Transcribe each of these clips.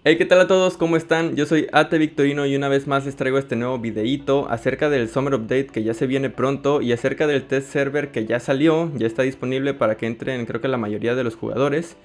Hey, ¿qué tal a todos? ¿Cómo están? Yo soy Ate Victorino y una vez más les traigo este nuevo videíto acerca del Summer Update que ya se viene pronto y acerca del test server que ya salió, ya está disponible para que entren creo que la mayoría de los jugadores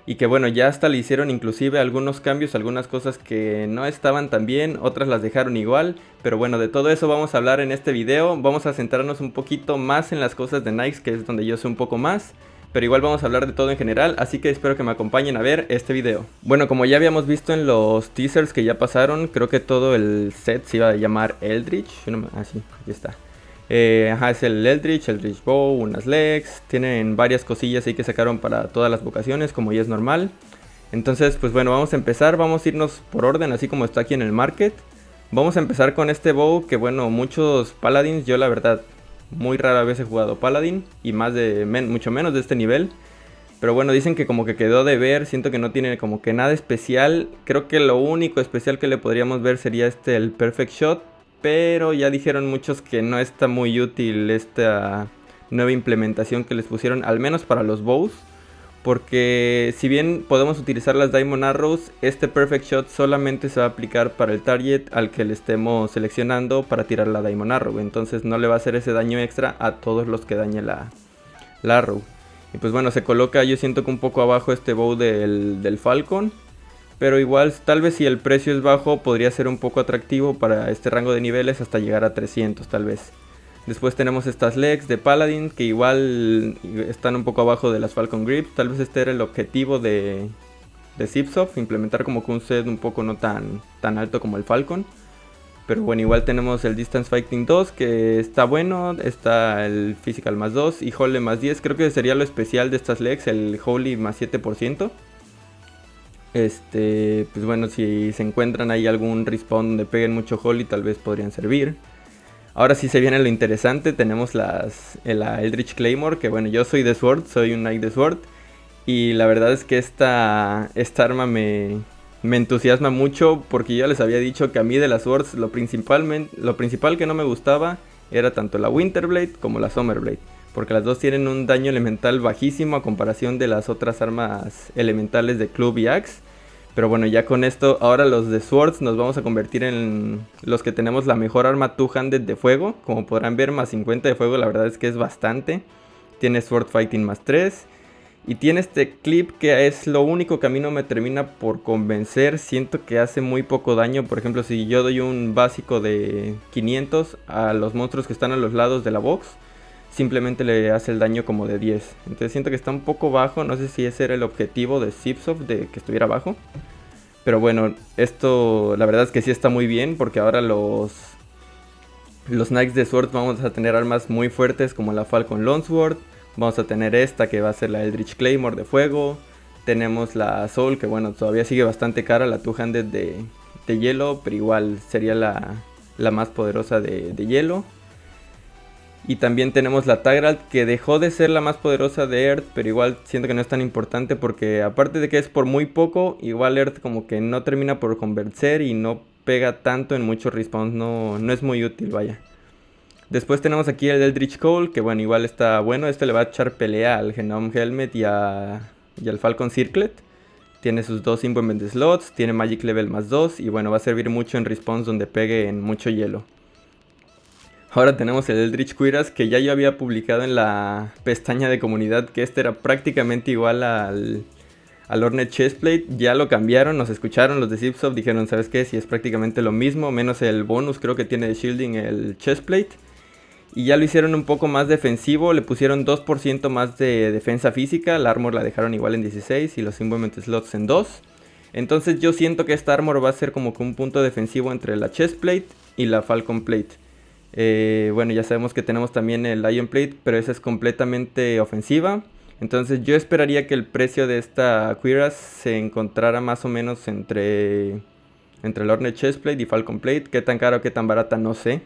y que bueno, ya hasta le hicieron inclusive algunos cambios, algunas cosas que no estaban tan bien, otras las dejaron igual, pero bueno, de todo eso vamos a hablar en este video, vamos a centrarnos un poquito más en las cosas de Nike, que es donde yo sé un poco más. Pero igual vamos a hablar de todo en general, así que espero que me acompañen a ver este video. Bueno, como ya habíamos visto en los teasers que ya pasaron, creo que todo el set se iba a llamar Eldritch. Sí, aquí está. Es el Eldritch Bow, unas legs, tienen varias cosillas ahí que sacaron para todas las vocaciones, como ya es normal. Entonces, pues bueno, vamos a empezar, vamos a irnos por orden, así como está aquí en el market. Vamos a empezar con este bow que bueno, muchos paladins, yo la verdad muy rara vez he jugado paladin y mucho menos de este nivel. Pero bueno, dicen que como que quedó de ver, siento que no tiene como que nada especial. Creo que lo único especial que le podríamos ver sería el Perfect Shot. Pero ya dijeron muchos que no está muy útil esta nueva implementación que les pusieron, al menos para los bows. Porque si bien podemos utilizar las Diamond Arrows, este Perfect Shot solamente se va a aplicar para el target al que le estemos seleccionando para tirar la Diamond Arrow. Entonces no le va a hacer ese daño extra a todos los que dañe la Arrow. Y pues bueno, se coloca yo siento que un poco abajo este bow del Falcon. Pero igual tal vez si el precio es bajo podría ser un poco atractivo para este rango de niveles hasta llegar a 300 tal vez. Después tenemos estas legs de Paladin que igual están un poco abajo de las Falcon Grips. Tal vez este era el objetivo de Zipsoft, implementar como que un set un poco no tan alto como el Falcon. Pero bueno, igual tenemos el Distance Fighting 2 que está bueno, está el Physical más 2 y Holy más 10. Creo que sería lo especial de estas legs, el Holy más 7%. Pues bueno, si se encuentran ahí algún respawn donde peguen mucho Holy tal vez podrían servir. Ahora sí se viene lo interesante, tenemos la Eldritch Claymore, que bueno, yo soy de Sword, soy un Knight de Sword. Y la verdad es que esta arma me entusiasma mucho porque yo les había dicho que a mí de las Swords lo principal que no me gustaba era tanto la Winterblade como la Summerblade. Porque las dos tienen un daño elemental bajísimo a comparación de las otras armas elementales de Club y Axe. Pero bueno, ya con esto, ahora los de Swords nos vamos a convertir en los que tenemos la mejor arma two-handed de fuego. Como podrán ver, más 50 de fuego, la verdad es que es bastante. Tiene Sword Fighting más 3. Y tiene este clip que es lo único que a mí no me termina por convencer. Siento que hace muy poco daño. Por ejemplo, si yo doy un básico de 500 a los monstruos que están a los lados de la box, simplemente le hace el daño como de 10. Entonces siento que está un poco bajo. No sé si ese era el objetivo de Zipsoft, de que estuviera bajo. Pero bueno, esto la verdad es que sí está muy bien porque ahora los Knights de Sword vamos a tener armas muy fuertes como la Falcon Longsword. Vamos a tener esta que va a ser la Eldritch Claymore de fuego. Tenemos la Soul que bueno, todavía sigue bastante cara, la Two-Handed de hielo, pero igual sería la más poderosa de hielo. Y también tenemos la Tagralt que dejó de ser la más poderosa de Earth, pero igual siento que no es tan importante porque aparte de que es por muy poco, igual Earth como que no termina por convencer y no pega tanto en muchos respawns, no es muy útil, vaya. Después tenemos aquí el Eldritch Cole, que bueno, igual está bueno, este le va a echar pelea al Genome Helmet y al Falcon Circlet. Tiene sus dos Implement slots, tiene Magic Level más 2 y bueno, va a servir mucho en respawns donde pegue en mucho hielo. Ahora tenemos el Eldritch Cuirass que ya yo había publicado en la pestaña de comunidad que este era prácticamente igual al Ornate Chestplate. Ya lo cambiaron, nos escucharon los de Zipsoft, dijeron, ¿sabes qué? Si es prácticamente lo mismo, menos el bonus creo que tiene de shielding el Chestplate. Y ya lo hicieron un poco más defensivo, le pusieron 2% más de defensa física, la armor la dejaron igual en 16 y los Implement slots en 2. Entonces yo siento que esta armor va a ser como que un punto defensivo entre la Chestplate y la Falcon Plate. Bueno, ya sabemos que tenemos también el Iron Plate, pero esa es completamente ofensiva. Entonces yo esperaría que el precio de esta Cuirass se encontrara más o menos entre el Ornate Chestplate y Falcon Plate. Qué tan cara o qué tan barata no sé.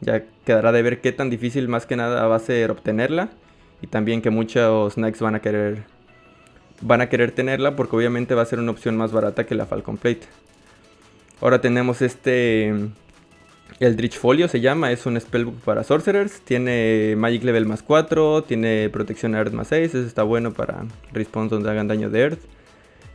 Ya quedará de ver qué tan difícil más que nada va a ser obtenerla. Y también que muchos Knights van a querer tenerla porque obviamente va a ser una opción más barata que la Falcon Plate. Ahora tenemos Eldritch Folio se llama, es un spellbook para sorcerers, tiene Magic Level más 4, tiene protección a Earth más 6, eso está bueno para respawns donde hagan daño de Earth.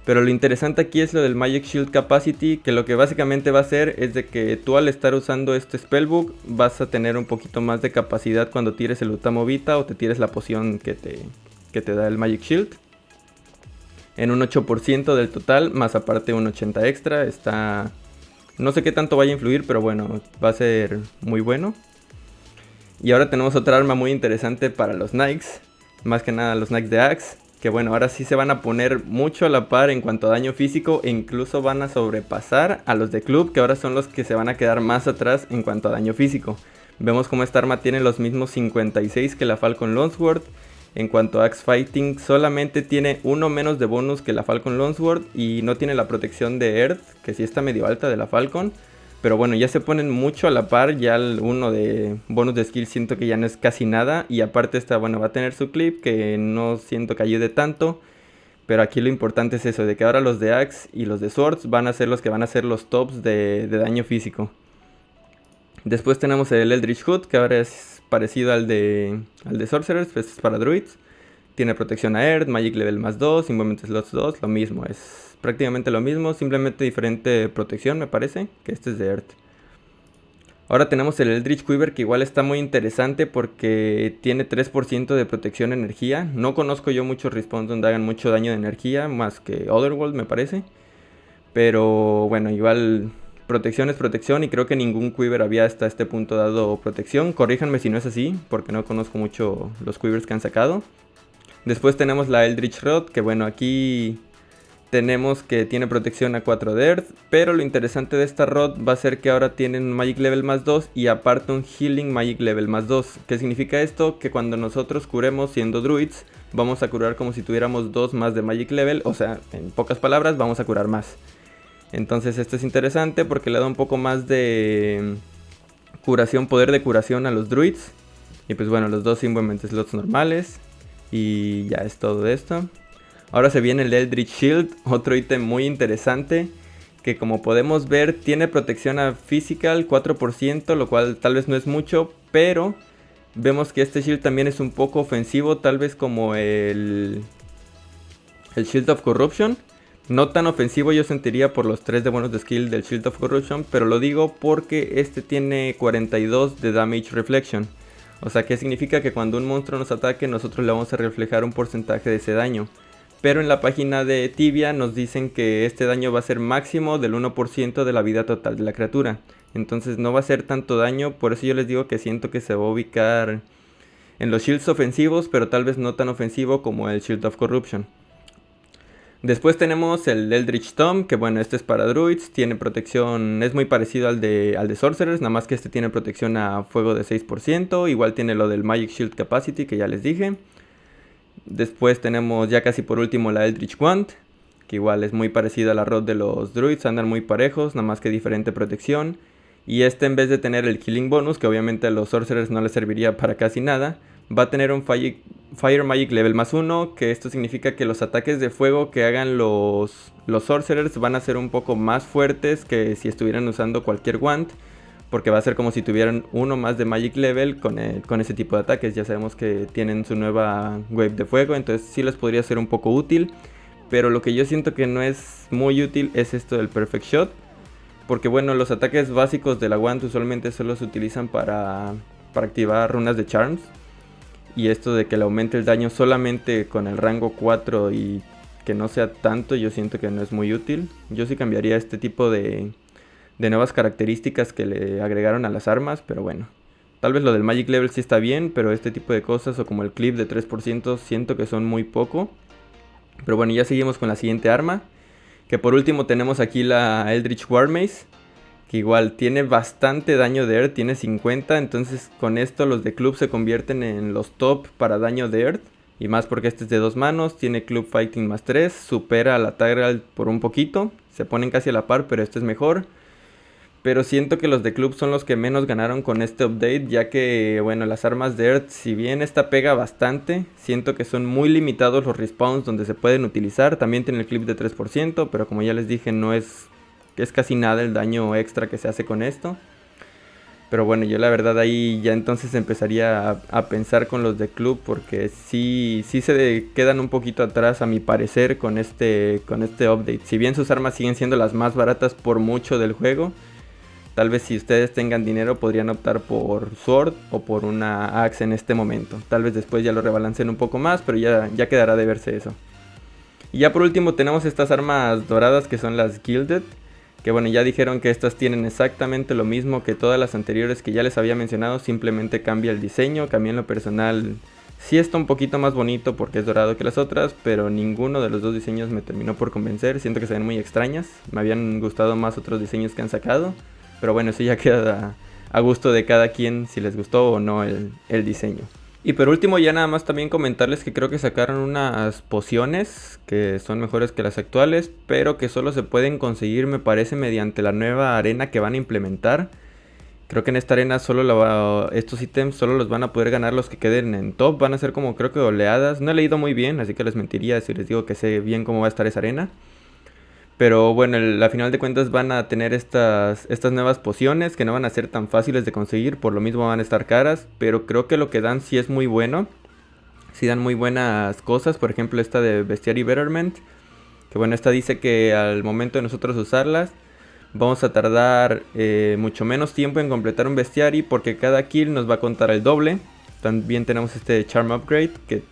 Pero lo interesante aquí es lo del Magic Shield Capacity, que lo que básicamente va a hacer es de que tú al estar usando este Spellbook vas a tener un poquito más de capacidad cuando tires el Utamovita o te tires la poción que te da el Magic Shield. En un 8% del total, más aparte un 80 extra, está... No sé qué tanto vaya a influir, pero bueno, va a ser muy bueno. Y ahora tenemos otra arma muy interesante para los Knights, más que nada los Knights de Axe. Que bueno, ahora sí se van a poner mucho a la par en cuanto a daño físico e incluso van a sobrepasar a los de club, que ahora son los que se van a quedar más atrás en cuanto a daño físico. Vemos como esta arma tiene los mismos 56 que la Falcon Longsword. En cuanto a Axe Fighting, solamente tiene uno menos de bonus que la Falcon Longsword y no tiene la protección de Earth, que sí está medio alta de la Falcon. Pero bueno, ya se ponen mucho a la par, ya el uno de bonus de skill siento que ya no es casi nada. Y aparte esta, bueno, va a tener su clip que no siento que ayude tanto. Pero aquí lo importante es eso, de que ahora los de Axe y los de Swords van a ser los que van a ser los tops de daño físico. Después tenemos el Eldritch Hood, que ahora es parecido al de Sorcerers, pues es para Druids. Tiene protección a Earth, Magic Level más 2, Movement Slots 2, lo mismo, es prácticamente lo mismo, simplemente diferente protección me parece, que este es de Earth. Ahora tenemos el Eldritch Quiver, que igual está muy interesante porque tiene 3% de protección energía. No conozco yo muchos respawns donde hagan mucho daño de energía, más que Otherworld me parece. Pero bueno, igual protección es protección y creo que ningún Quiver había hasta este punto dado protección. Corríjanme si no es así, porque no conozco mucho los Quivers que han sacado. Después tenemos la Eldritch Rod, que bueno, aquí tenemos que tiene protección a 4 de Earth, pero lo interesante de esta Rod va a ser que ahora tienen un Magic Level más 2 y aparte un Healing Magic Level más 2. ¿Qué significa esto? Que cuando nosotros curemos siendo Druids, vamos a curar como si tuviéramos 2 más de Magic Level, o sea, en pocas palabras, vamos a curar más. Entonces esto es interesante porque le da un poco más de curación, poder de curación a los Druids. Y pues bueno, los dos Movement Slots normales. Y ya es todo de esto. Ahora se viene el Eldritch Shield, otro ítem muy interesante, que como podemos ver tiene protección a Physical 4%, lo cual tal vez no es mucho, pero vemos que este Shield también es un poco ofensivo, tal vez como el Shield of Corruption. No tan ofensivo yo sentiría por los 3 de bonus de skill del Shield of Corruption, pero lo digo porque este tiene 42 de Damage Reflection. O sea, que significa que cuando un monstruo nos ataque nosotros le vamos a reflejar un porcentaje de ese daño. Pero en la página de Tibia nos dicen que este daño va a ser máximo del 1% de la vida total de la criatura. Entonces no va a ser tanto daño, por eso yo les digo que siento que se va a ubicar en los shields ofensivos, pero tal vez no tan ofensivo como el Shield of Corruption. Después tenemos el Eldritch Tomb, que bueno, este es para Druids, tiene protección, es muy parecido al de Sorcerers, nada más que este tiene protección a fuego de 6%, igual tiene lo del Magic Shield Capacity que ya les dije. Después tenemos ya casi por último la Eldritch Wand, que igual es muy parecida a la Rod de los Druids, andan muy parejos, nada más que diferente protección. Y este, en vez de tener el Killing Bonus, que obviamente a los Sorcerers no les serviría para casi nada, va a tener un Fire Magic Level más 1, que esto significa que los ataques de fuego que hagan los Sorcerers van a ser un poco más fuertes que si estuvieran usando cualquier Wand, porque va a ser como si tuvieran uno más de Magic Level con ese tipo de ataques. Ya sabemos que tienen su nueva Wave de fuego, entonces sí les podría ser un poco útil. Pero lo que yo siento que no es muy útil es esto del Perfect Shot, porque bueno, los ataques básicos de la Wand usualmente solo se utilizan para activar runas de Charms. Y esto de que le aumente el daño solamente con el rango 4 y que no sea tanto, yo siento que no es muy útil. Yo sí cambiaría este tipo de nuevas características que le agregaron a las armas, pero bueno. Tal vez lo del Magic Level sí está bien, pero este tipo de cosas o como el clip de 3% siento que son muy poco. Pero bueno, ya seguimos con la siguiente arma, que por último tenemos aquí la Eldritch Warmace, que igual tiene bastante daño de Earth, tiene 50, entonces con esto los de club se convierten en los top para daño de Earth. Y más porque este es de 2 manos, tiene Club Fighting más 3, supera a la Tyrell por un poquito, se ponen casi a la par, pero este es mejor. Pero siento que los de club son los que menos ganaron con este update, ya que, bueno, las armas de Earth, si bien esta pega bastante, siento que son muy limitados los respawns donde se pueden utilizar. También tiene el clip de 3%, pero como ya les dije, no es casi nada el daño extra que se hace con esto. Pero bueno, yo la verdad ahí ya entonces empezaría a pensar con los de club, porque sí se quedan un poquito atrás a mi parecer con este update. Si bien sus armas siguen siendo las más baratas por mucho del juego, tal vez si ustedes tengan dinero podrían optar por Sword o por una Axe en este momento. Tal vez después ya lo rebalanceen un poco más, pero ya quedará de verse eso. Y ya por último tenemos estas armas doradas que son las Gilded. Que bueno, ya dijeron que estas tienen exactamente lo mismo que todas las anteriores que ya les había mencionado. Simplemente cambia el diseño, que a mí en lo personal sí está un poquito más bonito porque es dorado que las otras. Pero ninguno de los dos diseños me terminó por convencer. Siento que se ven muy extrañas. Me habían gustado más otros diseños que han sacado. Pero bueno, eso ya queda a gusto de cada quien si les gustó o no el diseño. Y por último ya nada más también comentarles que creo que sacaron unas pociones que son mejores que las actuales, pero que solo se pueden conseguir me parece mediante la nueva arena que van a implementar. Creo que en esta arena estos ítems solo los van a poder ganar los que queden en top, van a ser como creo que oleadas. No he leído muy bien, así que les mentiría si les digo que sé bien cómo va a estar esa arena. Pero bueno, a final de cuentas van a tener estas nuevas pociones que no van a ser tan fáciles de conseguir, por lo mismo van a estar caras, pero creo que lo que dan sí es muy bueno. Sí dan muy buenas cosas, por ejemplo esta de Bestiary Betterment, que bueno, esta dice que al momento de nosotros usarlas vamos a tardar mucho menos tiempo en completar un Bestiary porque cada kill nos va a contar el doble. También tenemos este Charm Upgrade, que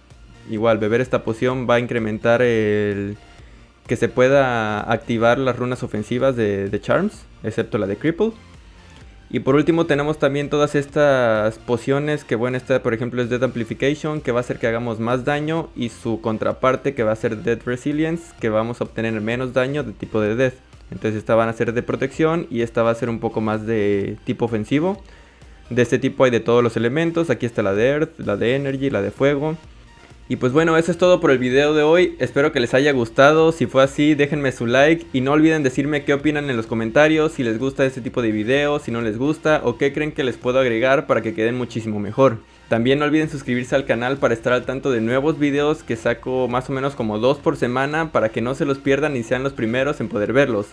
igual beber esta poción va a incrementar que se pueda activar las runas ofensivas de Charms, excepto la de Cripple. Y por último tenemos también todas estas pociones, que bueno, esta por ejemplo es Death Amplification, que va a hacer que hagamos más daño, y su contraparte que va a ser Death Resilience, que vamos a obtener menos daño de tipo de Death. Entonces esta van a ser de protección y esta va a ser un poco más de tipo ofensivo. De este tipo hay de todos los elementos, aquí está la de Earth, la de Energy, la de Fuego. Y pues bueno, eso es todo por el video de hoy, espero que les haya gustado. Si fue así, déjenme su like y no olviden decirme qué opinan en los comentarios, si les gusta este tipo de videos, si no les gusta o qué creen que les puedo agregar para que queden muchísimo mejor. También no olviden suscribirse al canal para estar al tanto de nuevos videos que saco más o menos como 2 por semana, para que no se los pierdan y sean los primeros en poder verlos.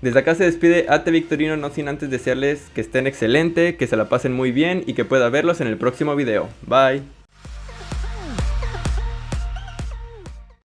Desde acá se despide Ate Victorino, no sin antes desearles que estén excelente, que se la pasen muy bien y que pueda verlos en el próximo video. Bye.